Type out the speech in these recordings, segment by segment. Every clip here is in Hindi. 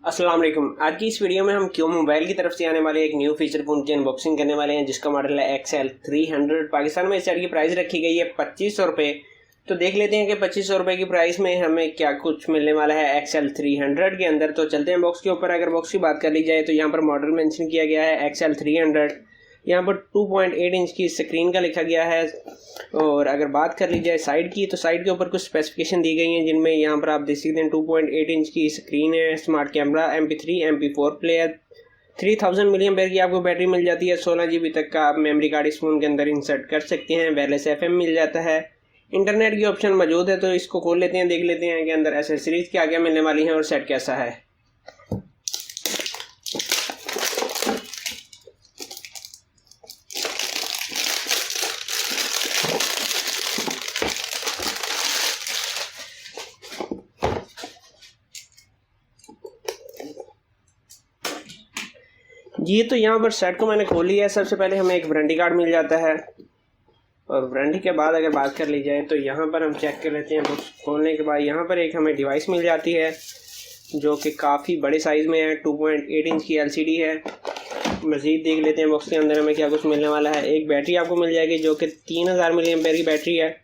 अस्सलाम वालेकुम। आज की इस वीडियो में हम क्यों मोबाइल की तरफ से आने वाले एक न्यू फीचर फोन की अनबॉक्सिंग करने वाले हैं, जिसका मॉडल है XL300। पाकिस्तान में इस सेट की प्राइस रखी गई है 2500 रुपये। तो देख लेते हैं कि 2500 रुपये की प्राइस में हमें क्या कुछ मिलने वाला है XL300 के अंदर। तो चलते हैं बॉक्स के ऊपर। अगर बॉक्स की बात कर ली जाए तो यहाँ पर मॉडल मेंशन किया गया है XL300। यहाँ पर 2.8 इंच की स्क्रीन का लिखा गया है। और अगर बात कर ली जाए साइड की, तो साइड के ऊपर कुछ स्पेसिफिकेशन दी गई हैं, जिनमें यहाँ पर आप देख सकते हैं 2.8 इंच की स्क्रीन है, smart camera, MP3 MP4 player, 3000 million ampere की आपको बैटरी मिल जाती है। 16 GB तक का आप मेमोरी कार्ड इस फोन के अंदर इंसर्ट कर सकते हैं। वायरलेस FM मिल जाता है। इंटरनेट की ऑप्शन मौजूद है। तो इसको खोल लेते हैं, देख लेते हैं कि अंदर एसेसरीज क्या क्या मिलने वाली हैं और सेट कैसा है। जी, तो यहाँ पर सेट को मैंने खोल लिया है। सबसे पहले हमें एक वारंटी कार्ड मिल जाता है, और वारंटी के बाद अगर बात कर ली जाए तो यहाँ पर हम चेक कर लेते हैं। बॉक्स खोलने के बाद यहाँ पर एक हमें डिवाइस मिल जाती है, जो कि काफ़ी बड़े साइज़ में है। 2.8 इंच की LCD है। मज़ीद देख लेते हैं बॉक्स के अंदर हमें क्या कुछ मिलने वाला है। एक बैटरी आपको मिल जाएगी, जो कि 3000 मिली एम्पेयर की बैटरी है।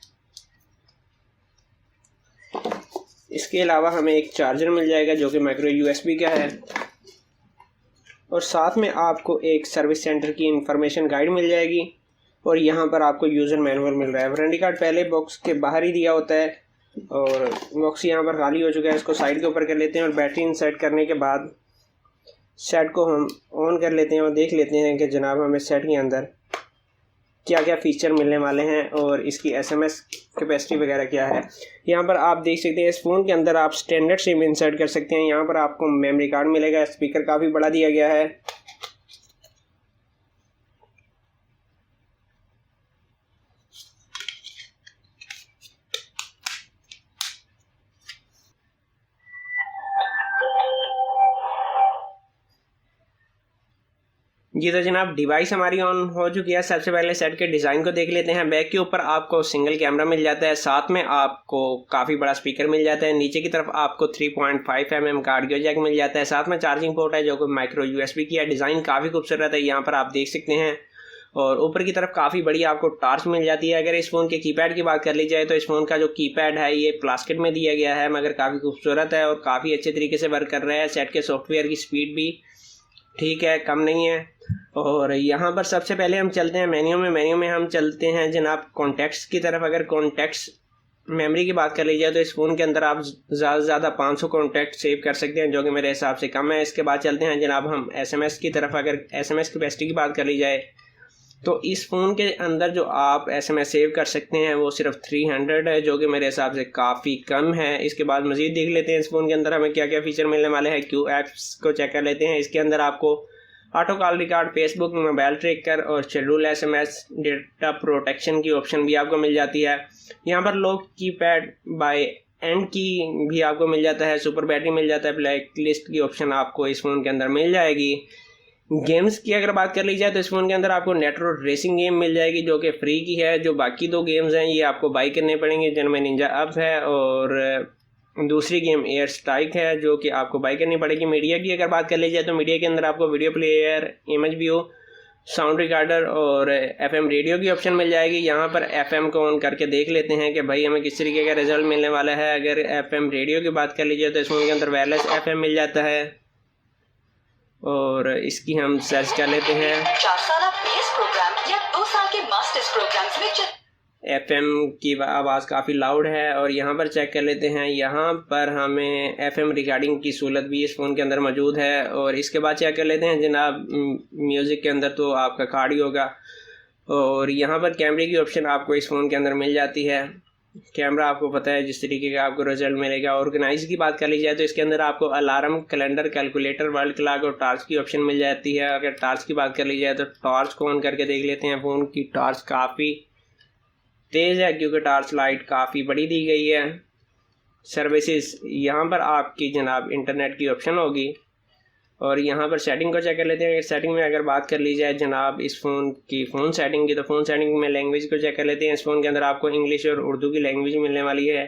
इसके अलावा हमें एक चार्जर मिल जाएगा, जो कि माइक्रो USB का है। और साथ में आपको एक सर्विस सेंटर की इंफॉर्मेशन गाइड मिल जाएगी, और यहाँ पर आपको यूज़र मैनुअल मिल रहा है। वारंटी कार्ड पहले बॉक्स के बाहर ही दिया होता है, और बॉक्स यहाँ पर खाली हो चुका है। इसको साइड के ऊपर कर लेते हैं, और बैटरी इंसर्ट करने के बाद सेट को हम ऑन कर लेते हैं और देख लेते हैं कि जनाब हमें सेट के अंदर क्या क्या फ़ीचर मिलने वाले हैं और इसकी SMS कैपेसिटी वगैरह क्या है। यहाँ पर आप देख सकते हैं इस फ़ोन के अंदर आप स्टैंडर्ड सिम इंसर्ट कर सकते हैं। यहाँ पर आपको मेमोरी कार्ड मिलेगा। स्पीकर काफ़ी बड़ा दिया गया है। जी, तो जनाब डिवाइस हमारी ऑन हो चुकी है। सबसे पहले सेट के डिज़ाइन को देख लेते हैं। बैक के ऊपर आपको सिंगल कैमरा मिल जाता है, साथ में आपको काफ़ी बड़ा स्पीकर मिल जाता है। नीचे की तरफ आपको 3.5 mm का ऑडियो जैक मिल जाता है। साथ में चार्जिंग पोर्ट है, जो कि माइक्रो USB की है। डिज़ाइन काफ़ी खूबसूरत है, यहाँ पर आप देख सकते हैं। और ऊपर की तरफ काफ़ी बड़ी आपको टार्च मिल जाती है। अगर इस फ़ोन के कीपैड की बात कर ली जाए तो इस फ़ोन का जो कीपैड है ये प्लास्टिक में दिया गया है, मगर काफ़ी खूबसूरत है और काफ़ी अच्छे तरीके से वर्क कर रहा है। सेट के सॉफ्टवेयर की स्पीड भी ठीक है, कम नहीं है। और यहाँ पर सबसे पहले हम चलते हैं मेन्यू में हम चलते हैं जनाब कॉन्टैक्ट्स की तरफ। अगर कॉन्टैक्ट्स मेमोरी की बात कर ली जाए तो इस फ़ोन के अंदर आप ज़्यादा से ज़्यादा 500 कॉन्टैक्ट सेव कर सकते हैं, जो कि मेरे हिसाब से कम है। इसके बाद चलते हैं जनाब हम SMS की तरफ। अगर SMS कैपेसिटी की बात कर ली जाए तो इस फ़ोन के अंदर जो आप SMS सेव कर सकते हैं वो सिर्फ 300 है, जो कि मेरे हिसाब से काफ़ी कम है। इसके बाद मज़ीद देख लेते हैं इस फ़ोन के अंदर हमें क्या क्या फ़ीचर मिलने वाले हैं। क्यू ऐप्स को चेक कर लेते हैं। इसके अंदर आपको auto call record, Facebook, mobile tracker और शेड्यूल SMS डेटा प्रोटेक्शन की ऑप्शन भी आपको मिल जाती है। यहाँ पर लॉक कीपैड बाय एंड की भी आपको मिल जाता है। सुपर बैटरी मिल जाता है। ब्लैक लिस्ट की ऑप्शन आपको इस फ़ोन के अंदर मिल जाएगी। गेम्स की अगर बात कर ली जाए तो इस फ़ोन के अंदर आपको नेट्रो रेसिंग गेम मिल जाएगी, जो कि फ्री की है। जो बाकी दो गेम्स हैं ये आपको बाई करने पड़ेंगे, जिनमें निंजा अप है और दूसरी गेम एयर स्ट्राइक है, जो कि आपको बाई करनी पड़ेगी। मीडिया की अगर बात कर ली जाए तो मीडिया के अंदर आपको video player, image view, sound recorder और FM रेडियो की ऑप्शन मिल जाएगी। यहाँ पर FM को ऑन करके देख लेते हैं कि भाई हमें किस तरीके का रिजल्ट मिलने वाला है। अगर FM रेडियो की बात कर लीजिए तो इस फ़ोन के अंदर वायरलेस FM मिल जाता है, और इसकी हम सर्च कर लेते हैं। 4 साल PS प्रोग्राम या 2 साल के मास्टर्स प्रोग्राम्स में FM की आवाज़ काफ़ी लाउड है। और यहाँ पर चेक कर लेते हैं। यहाँ पर हमें FM रिकॉर्डिंग की सहूलत भी इस फ़ोन के अंदर मौजूद है। और इसके बाद चेक कर लेते हैं जनाब म्यूज़िक के अंदर तो आपका कार्ड ही होगा। और यहाँ पर कैमरे की ऑप्शन आपको इस फ़ोन के अंदर मिल जाती है। कैमरा आपको पता है जिस तरीके का आपको रिजल्ट मिलेगा। ऑर्गेनाइज की बात कर ली जाए तो इसके अंदर आपको alarm, calendar, calculator, world clock और टॉर्च की ऑप्शन मिल जाती है। अगर टॉर्च की बात कर ली जाए तो टॉर्च को ऑन करके देख लेते हैं। फ़ोन की टॉर्च काफ़ी तेज़ है, क्योंकि टॉर्च लाइट काफ़ी बड़ी दी गई है। सर्विसेज यहाँ पर आपकी जनाब इंटरनेट की ऑप्शन होगी। और यहाँ पर सेटिंग को चेक कर लेते हैं। सेटिंग में अगर बात कर ली जाए जनाब इस फ़ोन की फ़ोन सेटिंग की, तो फ़ोन सेटिंग में लैंग्वेज को चेक कर लेते हैं। इस फ़ोन के अंदर आपको इंग्लिश और उर्दू की लैंग्वेज मिलने वाली है।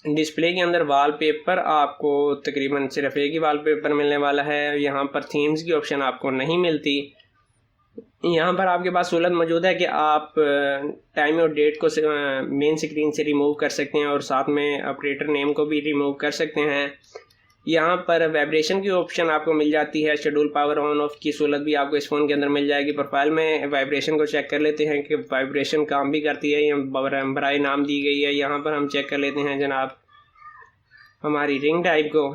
डिस्प्ले के अंदर वॉलपेपर आपको तकरीबन सिर्फ एक ही वॉलपेपर मिलने वाला है। यहाँ पर थीम्स की ऑप्शन आपको नहीं मिलती। यहाँ पर आपके पास सहूलत मौजूद है कि आप टाइम और डेट को मेन स्क्रीन से रिमूव कर सकते हैं और साथ में ऑपरेटर नेम को भी रिमूव कर सकते हैं। यहाँ पर वाइब्रेशन की ऑप्शन आपको मिल जाती है। शेड्यूल पावर ऑन ऑफ की सहूलत भी आपको इस फ़ोन के अंदर मिल जाएगी। प्रोफाइल में वाइब्रेशन को चेक कर लेते हैं कि वाइब्रेशन काम भी करती है या बराए नाम दी गई है। यहाँ पर हम चेक कर लेते हैं जनाब हमारी रिंग टाइप को।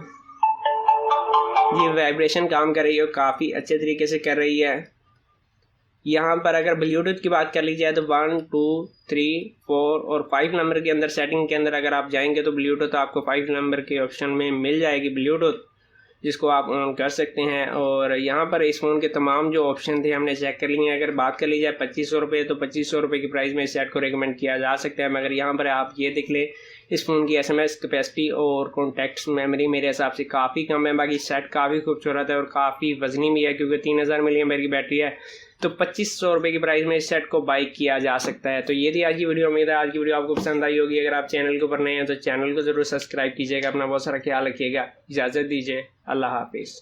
ये वाइब्रेशन काम कर रही है, काफ़ी अच्छे तरीके से कर रही है। यहाँ पर अगर ब्लूटूथ की बात कर ली जाए तो 1, 2, 3, 4 और 5 नंबर के अंदर सेटिंग के अंदर अगर आप जाएंगे तो ब्लूटूथ आपको 5 नंबर के ऑप्शन में मिल जाएगी ब्लूटूथ, जिसको आप ऑन कर सकते हैं। और यहाँ पर इस फ़ोन के तमाम जो ऑप्शन थे हमने चेक कर लिए हैं। अगर बात कर ली जाए 2500 रुपये तो 2500 रुपये की प्राइस में इस सेट को रिकमेंड किया जा सकता है। मगर यहाँ पर आप ये देख ले इस फ़ोन की SMS कैपेसिटी और कॉन्टैक्ट्स मेमोरी मेरे हिसाब से काफ़ी कम है। बाकी सेट काफ़ी खूबसूरत है और काफ़ी वजनी भी है, क्योंकि 3000 mAh की बैटरी है। तो 2500 रुपये की प्राइस में इस सेट को बाई किया जा सकता है। तो ये थी आज की वीडियो। उम्मीद है आज की वीडियो आपको पसंद आई होगी। अगर आप चैनल के ऊपर नए हैं तो चैनल को ज़रूर सब्सक्राइब कीजिएगा। अपना बहुत सारा ख्याल रखिएगा। इजाज़त दीजिए। अल्लाह हाफिज़।